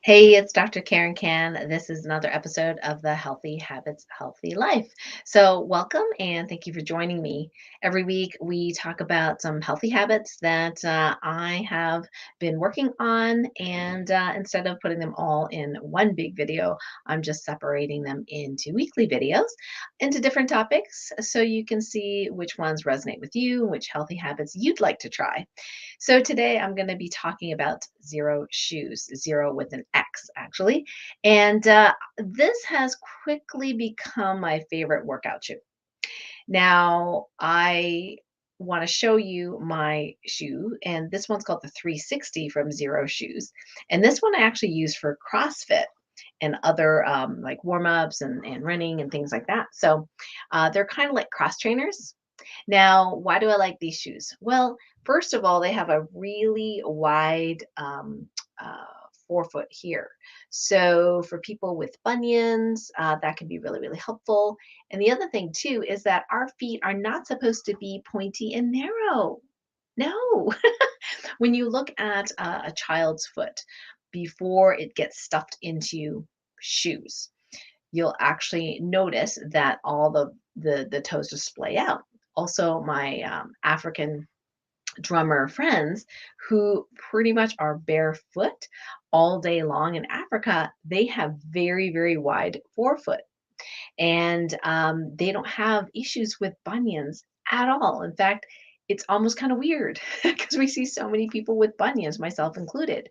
Hey, it's Dr. Karen Can. This is another episode of the Healthy Habits, Healthy Life. So, welcome and thank you for joining me. Every week, we talk about some healthy habits that I have been working on. And instead of putting them all in one big video, I'm just separating them into weekly videos into different topics so you can see which ones resonate with you, which healthy habits you'd like to try. So today I'm going to be talking about Xero Shoes, Zero with an X actually. And this has quickly become my favorite workout shoe. Now, I want to show you my shoe, and this one's called the 360 from Xero Shoes. And this one I actually use for CrossFit and other like warm ups and running and things like that. So they're kind of like cross trainers. Now, why do I like these shoes? Well, first of all, they have a really wide uh, forefoot here. So, for people with bunions, that can be really, really helpful. And the other thing, too, is that our feet are not supposed to be pointy and narrow. No. When you look at a child's foot before it gets stuffed into shoes, you'll actually notice that all the toes just splay out. Also, my African drummer friends who pretty much are barefoot all day long in Africa, they have very, very wide forefoot and they don't have issues with bunions at all. In fact, it's almost kind of weird because we see so many people with bunions, myself included.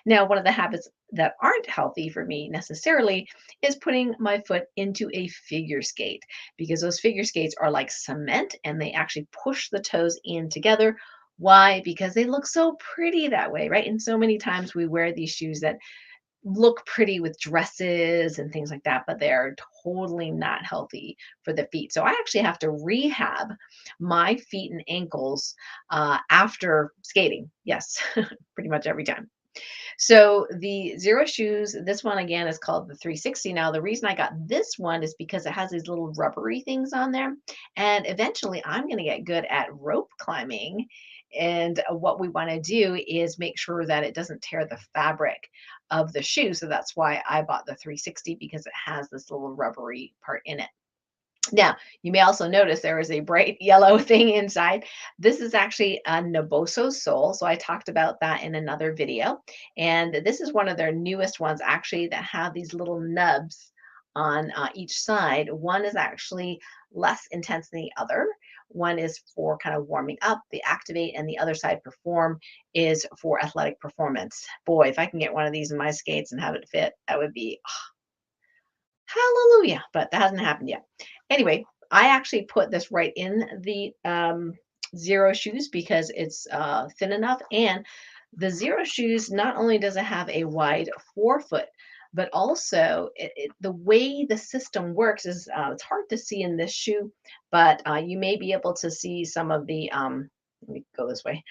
Now, one of the habits that aren't healthy for me necessarily is putting my foot into a figure skate because those figure skates are like cement and they actually push the toes in together. Why? Because they look so pretty that way, right? And so many times we wear these shoes that look pretty with dresses and things like that, but they're totally not healthy for the feet. So I actually have to rehab my feet and ankles after skating. Yes, pretty much every time. So the Xero Shoes, this one again is called the 360. Now, the reason I got this one is because it has these little rubbery things on there. And eventually I'm going to get good at rope climbing. And what we want to do is make sure that it doesn't tear the fabric of the shoe. So that's why I bought the 360 because it has this little rubbery part in it. Now, you may also notice there is a bright yellow thing inside. This is actually a Naboso sole. So I talked about that in another video. And this is one of their newest ones actually that have these little nubs on each side. One is actually less intense than the other. One is for kind of warming up, the activate, and the other side perform is for athletic performance. Boy, if I can get one of these in my skates and have it fit, that would be hallelujah, but that hasn't happened yet. Anyway, I actually put this right in the Xero Shoes because it's thin enough. And the Xero Shoes, not only does it have a wide forefoot, but also the way the system works is it's hard to see in this shoe, but you may be able to see some of the, let me go this way.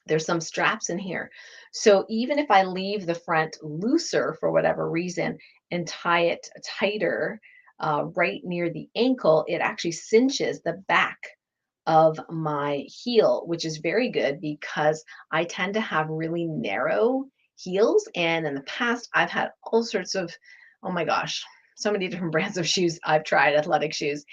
There's some straps in here. So even if I leave the front looser for whatever reason and tie it tighter right near the ankle, it actually cinches the back of my heel, which is very good because I tend to have really narrow heels. And in the past, I've had all sorts of, oh my gosh, so many different brands of shoes I've tried, athletic shoes,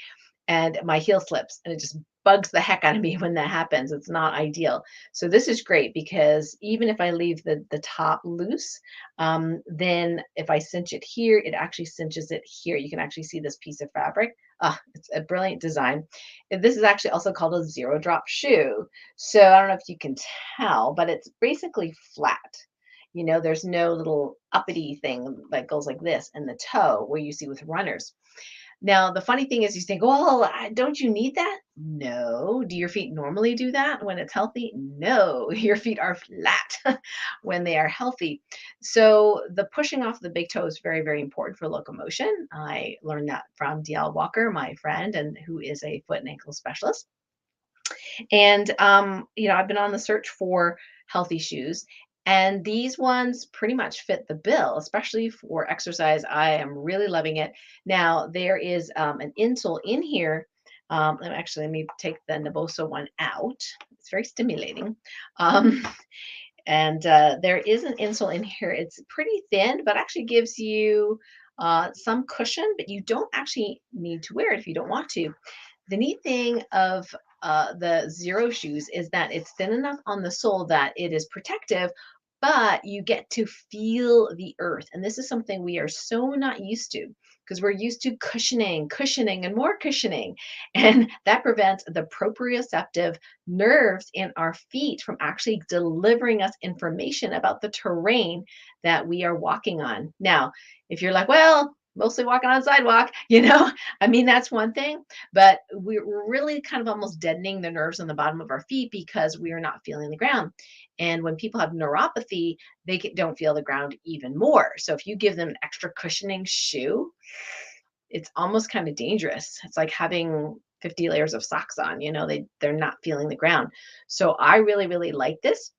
and my heel slips and it just bugs the heck out of me when that happens. It's not ideal. So this is great because even if I leave the top loose, then if I cinch it here, it actually cinches it here. You can actually see this piece of fabric. Ah, it's a brilliant design. This is actually also called a zero drop shoe. So I don't know if you can tell, but it's basically flat. You know, there's no little uppity thing that goes like this in the toe where you see with runners. Now, the funny thing is you think, "Oh, don't you need that?" No. Do your feet normally do that when it's healthy? No. Your feet are flat when they are healthy. So the pushing off the big toe is very, very important for locomotion. I learned that from DL Walker, my friend, and who is a foot and ankle specialist. And, I've been on the search for healthy shoes, and these ones pretty much fit the bill, especially for exercise. I am really loving it. Now, there is an insole in here. Let me take the Naboso one out. It's very stimulating. Um, And there is an insole in here. It's pretty thin, but actually gives you some cushion, but you don't actually need to wear it if you don't want to. The neat thing of the Xero shoes is that it's thin enough on the sole that it is protective, but you get to feel the earth. And this is something we are so not used to because we're used to cushioning, cushioning, and more cushioning. And that prevents the proprioceptive nerves in our feet from actually delivering us information about the terrain that we are walking on. Now, if you're like, well, mostly walking on sidewalk, I mean, that's one thing, but we're really kind of almost deadening the nerves on the bottom of our feet because we are not feeling the ground. And when people have neuropathy, they don't feel the ground even more. So if you give them an extra cushioning shoe, it's almost kind of dangerous. It's like having 50 layers of socks on, they're not feeling the ground. So I really, really like this.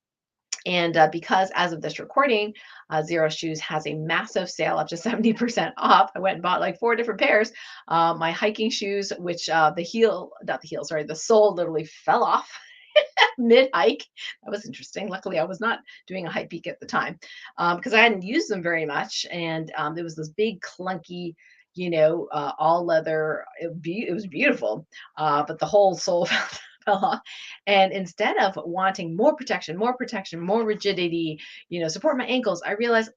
And because as of this recording, Xero Shoes has a massive sale up to 70% off. I went and bought like 4 different pairs. My hiking shoes, which the sole literally fell off mid hike. That was interesting. Luckily, I was not doing a hike peak at the time because I hadn't used them very much. And there was this big clunky, all leather. It was beautiful, but the whole sole fell off. And instead of wanting more protection, more rigidity, support my ankles, I realized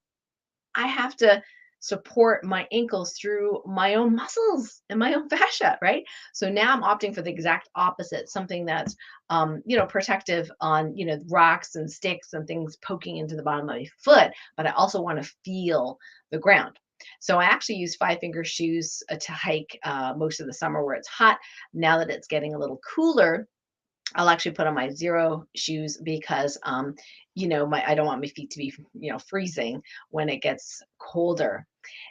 I have to support my ankles through my own muscles and my own fascia, right? So now I'm opting for the exact opposite, something that's, protective on, rocks and sticks and things poking into the bottom of my foot, but I also want to feel the ground. So I actually use 5 finger shoes to hike most of the summer where it's hot. Now that it's getting a little cooler, I'll actually put on my Xero shoes because, I don't want my feet to be, freezing when it gets colder.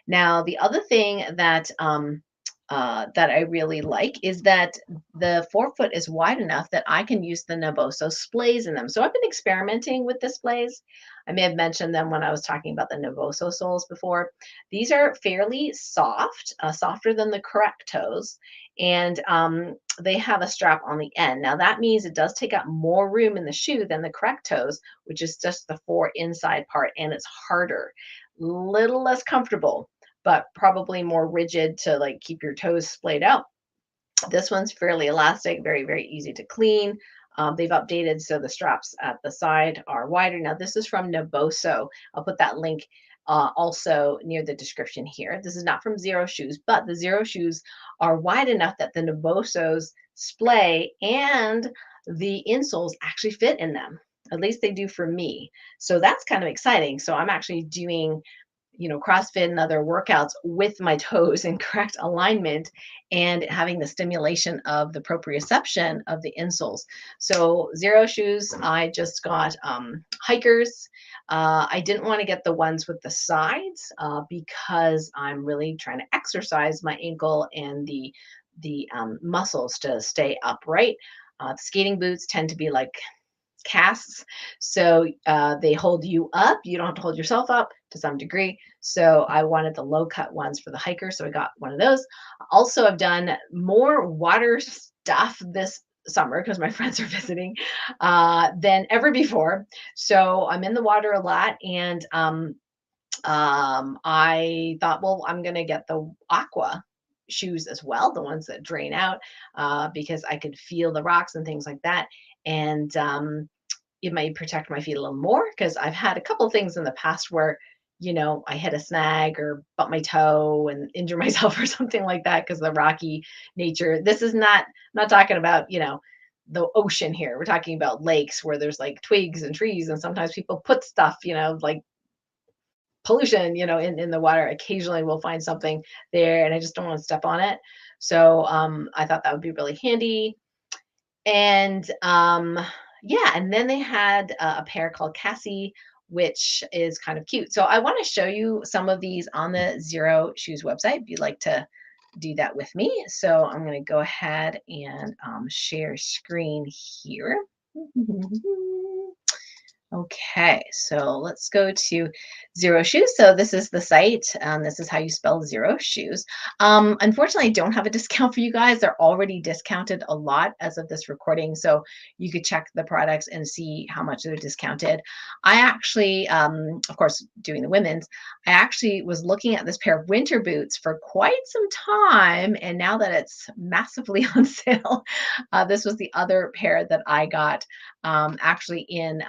Now, the other thing that I really like is that the forefoot is wide enough that I can use the Naboso splays in them. So I've been experimenting with the splays. I may have mentioned them when I was talking about the Naboso soles before. These are fairly soft, softer than the correct toes, and they have a strap on the end. Now that means it does take up more room in the shoe than the correct toes, which is just the inside part, and it's harder, little less comfortable, but probably more rigid to like keep your toes splayed out. This one's fairly elastic, very, very easy to clean. They've updated so the straps at the side are wider. Now, this is from Naboso. I'll put that link also near the description here. This is not from Xero Shoes, but the Xero Shoes are wide enough that the Naboso's splay and the insoles actually fit in them. At least they do for me. So that's kind of exciting. So I'm actually doing CrossFit and other workouts with my toes in correct alignment and having the stimulation of the proprioception of the insoles. So Xero shoes, I just got hikers. I didn't want to get the ones with the sides because I'm really trying to exercise my ankle and the muscles to stay upright. Skating boots tend to be like casts. So they hold you up. You don't have to hold yourself up to some degree. So I wanted the low cut ones for the hiker. So I got one of those. Also, I've done more water stuff this summer because my friends are visiting than ever before. So I'm in the water a lot. And I thought, well, I'm going to get the aqua shoes as well, the ones that drain out, because I could feel the rocks and things like that. And it might protect my feet a little more because I've had a couple of things in the past where, I hit a snag or bump my toe and injure myself or something like that because of the rocky nature. This is not talking about, the ocean here. We're talking about lakes where there's like twigs and trees, and sometimes people put stuff, like pollution, in the water. Occasionally we'll find something there and I just don't want to step on it. So I thought that would be really handy. And yeah, and then they had a pair called Cassie, which is kind of cute. So I want to show you some of these on the Xero Shoes website if you'd like to do that with me. So I'm going to go ahead and share screen here. Okay, so let's go to Xero Shoes. So this is the site. This is how you spell Xero Shoes. Unfortunately, I don't have a discount for you guys. They're already discounted a lot as of this recording, so you could check the products and see how much they're discounted. I actually, of course, doing the women's, I actually was looking at this pair of winter boots for quite some time, and now that it's massively on sale, this was the other pair that I got actually in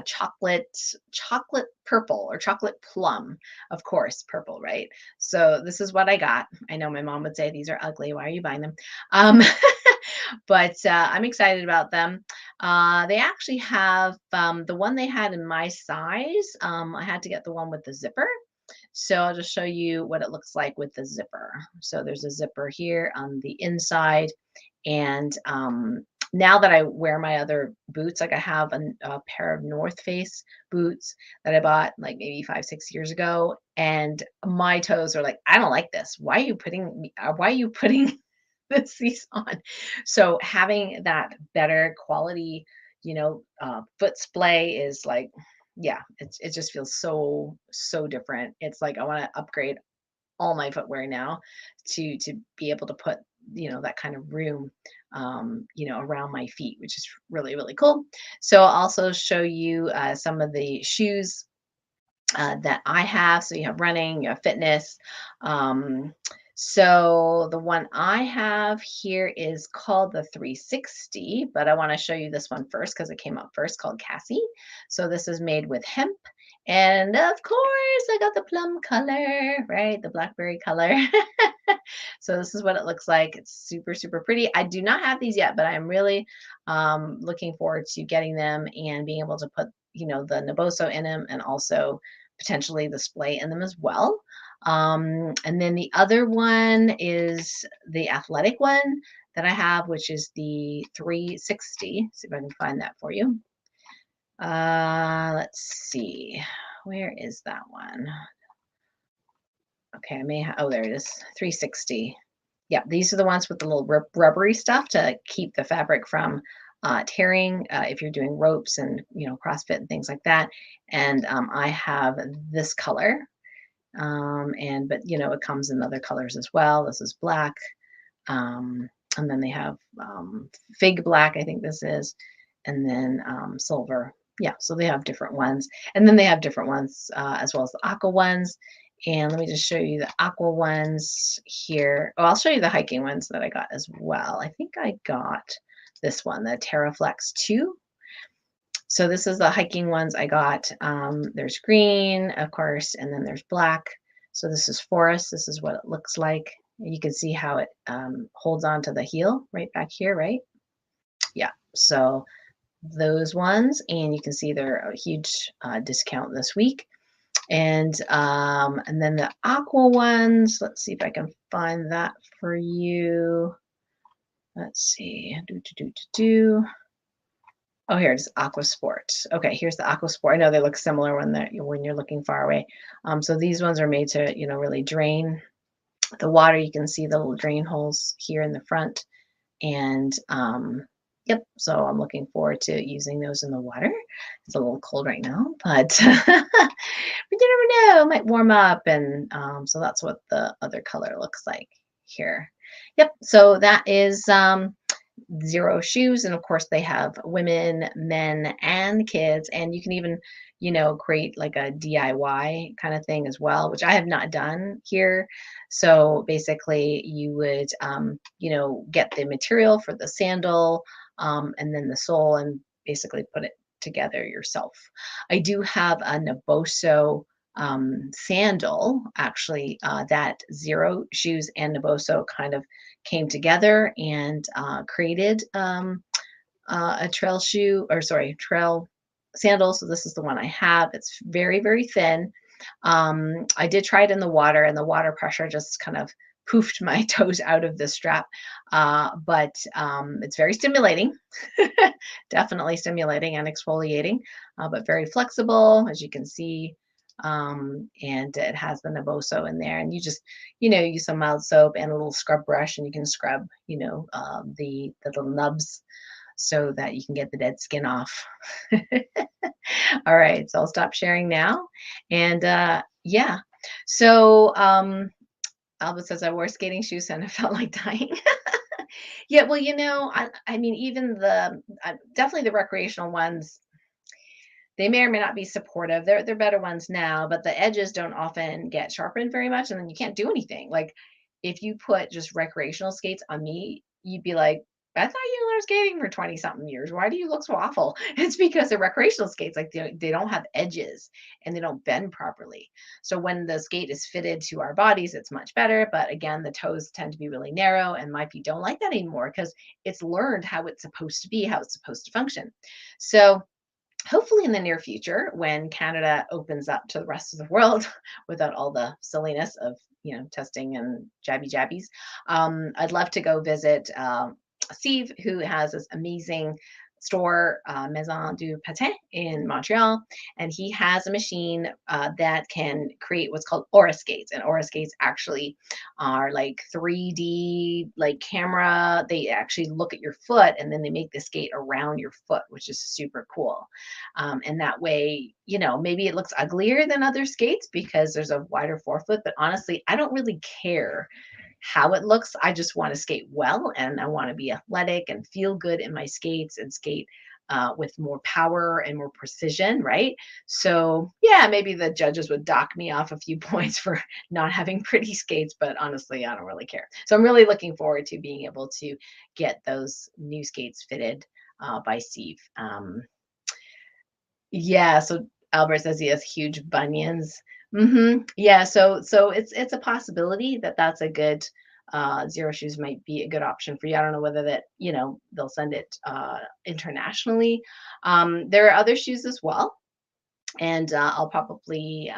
chocolate purple or chocolate plum, of course, purple, right? So this is what I got. I know my mom would say these are ugly. Why are you buying them? Um, but I'm excited about them. They actually have the one they had in my size. I had to get the one with the zipper. So I'll just show you what it looks like with the zipper. So there's a zipper here on the inside, and now that I wear my other boots, like I have a pair of North Face boots that I bought like maybe 5, 6 years ago, and my toes are like, I don't like this. Why are you putting these on? So having that better quality, foot splay is like, yeah, it just feels so different. It's like I want to upgrade all my footwear now to be able to put that kind of room around my feet, which is really cool. So I'll also show you some of the shoes that I have. So you have running, you have fitness. um, so the one I have here is called the 360, but I want to show you this one first because it came up first, called Cassie. So this is made with hemp. And of course, I got the plum color, right? The blackberry color. So this is what it looks like. It's super pretty. I do not have these yet, but I'm really looking forward to getting them and being able to put, the Naboso in them, and also potentially the splay in them as well. And then the other one is the athletic one that I have, which is the 360. See if I can find that for you. Let's see. Where is that one? Okay, I may have, oh, there it is, 360. Yeah, these are the ones with the little rubbery stuff to keep the fabric from tearing if you're doing ropes and, CrossFit and things like that. And I have this color. But, it comes in other colors as well. This is black. And then they have fig black, I think this is, and then silver. Yeah, so they have different ones. And then they have different ones as well as the aqua ones. And let me just show you the aqua ones here. Oh, I'll show you the hiking ones that I got as well. I think I got this one, the Terraflex 2. So this is the hiking ones I got. There's green, of course, and then there's black. So this is forest. This is what it looks like. You can see how it holds on to the heel right back here, right? Yeah. So those ones, and you can see they're a huge discount this week. And then the aqua ones, let's see if I can find that for you. Let's see. Oh, here it is, Aqua Sport. Okay, here's the Aqua Sport. I know they look similar when you're looking far away. So these ones are made to, really drain the water. You can see the little drain holes here in the front. And yep, so I'm looking forward to using those in the water. It's a little cold right now, but you never know, it might warm up. And so that's what the other color looks like here. Yep, so that is Xero Shoes, and of course they have women, men, and kids, and you can even create like a DIY kind of thing as well, which I have not done here. So basically you would get the material for the sandal, and then the sole, and basically put it together yourself. I do have a Naboso sandal, actually, that Xero Shoes and Naboso kind of came together and created a trail shoe, or sorry, trail sandal. So this is the one I have. It's very thin. I did try it in the water, and the water pressure just kind of poofed my toes out of the strap. But it's very stimulating, definitely stimulating and exfoliating, but very flexible, as you can see. And it has the Naboso in there, and you just, use some mild soap and a little scrub brush, and you can scrub, the little nubs so that you can get the dead skin off. All right, so I'll stop sharing now. And yeah, so Albert says I wore skating shoes and I felt like dying. Yeah, well, I mean, even definitely the recreational ones, they may or may not be supportive. They're better ones now, but the edges don't often get sharpened very much, and then you can't do anything. Like if you put just recreational skates on me, you'd be like, I thought you learned skating for 20 something years. Why do you look so awful? It's because the recreational skates, like they don't have edges and they don't bend properly. So when the skate is fitted to our bodies, it's much better. But again, the toes tend to be really narrow, and my feet don't like that anymore because it's learned how it's supposed to be, how it's supposed to function. So hopefully in the near future, when Canada opens up to the rest of the world without all the silliness of testing and jabbies, I'd love to go visit Steve, who has this amazing store, Maison du Patin in Montreal, and he has a machine that can create what's called aura skates. And aura skates actually are like 3D, like camera. They actually look at your foot and then they make the skate around your foot, which is super cool. And that way, maybe it looks uglier than other skates because there's a wider forefoot, but honestly, I don't really care how it looks. I just want to skate well, and I want to be athletic and feel good in my skates and skate with more power and more precision, right? So, yeah, maybe the judges would dock me off a few points for not having pretty skates, but honestly, I don't really care. So, I'm really looking forward to being able to get those new skates fitted by Steve. Yeah, so Albert says he has huge bunions. Yeah, so it's a possibility that that's a good Xero Shoes might be a good option for you. I don't know whether that, they'll send it internationally. There are other shoes as well, and I'll probably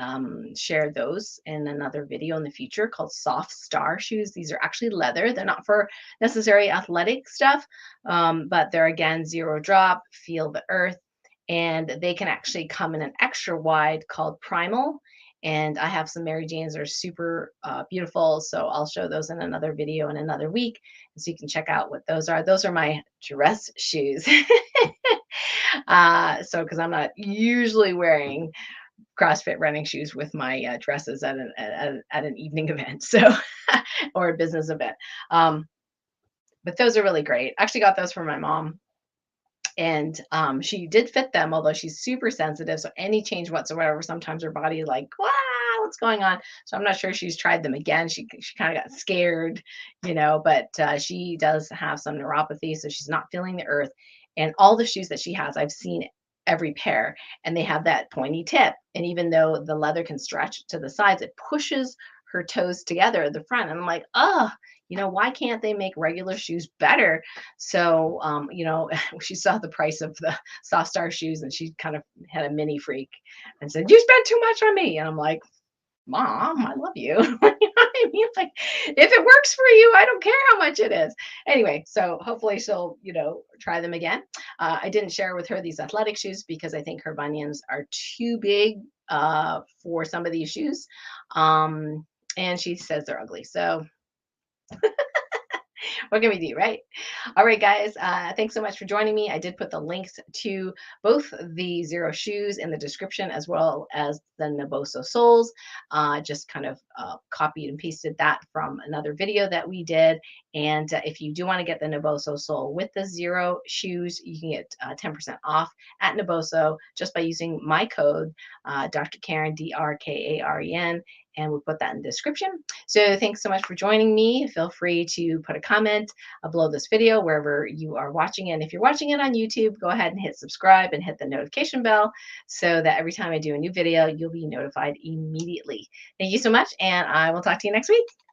share those in another video in the future called Soft Star shoes. These are actually leather. They're not for necessary athletic stuff, but they're again 0 drop, feel the earth, and they can actually come in an extra wide called Primal. And I have some Mary Janes that are super beautiful. So I'll show those in another video in another week. So you can check out what those are. Those are my dress shoes. So, because I'm not usually wearing CrossFit running shoes with my dresses at an evening event, so or a business event. But those are really great. I actually got those from my mom, and she did fit them, although she's super sensitive. So any change whatsoever, sometimes her body is like, wow, what's going on? So I'm not sure she's tried them again. She kind of got scared, but she does have some neuropathy, so she's not feeling the earth. And all the shoes that she has, I've seen every pair, and they have that pointy tip. And even though the leather can stretch to the sides, it pushes her toes together at the front. And I'm like, oh, why can't they make regular shoes better? So, she saw the price of the Soft Star shoes and she kind of had a mini freak and said, you spent too much on me. And I'm like, Mom, I love you. You know what I mean? Like, if it works for you, I don't care how much it is. Anyway, so hopefully she'll, try them again. I didn't share with her these athletic shoes because I think her bunions are too big for some of these shoes. And she says they're ugly. So what can we do, right? All right, guys. Thanks so much for joining me. I did put the links to both the Xero Shoes in the description as well as the Naboso soles. Just kind of copied and pasted that from another video that we did. And if you do want to get the Naboso sole with the Xero Shoes, you can get 10% off at Naboso just by using my code, Dr. Karen, DRKAREN, and we'll put that in the description. So thanks so much for joining me. Feel free to put a comment below this video wherever you are watching it. And if you're watching it on YouTube, go ahead and hit subscribe and hit the notification bell so that every time I do a new video, you'll be notified immediately. Thank you so much, and I will talk to you next week.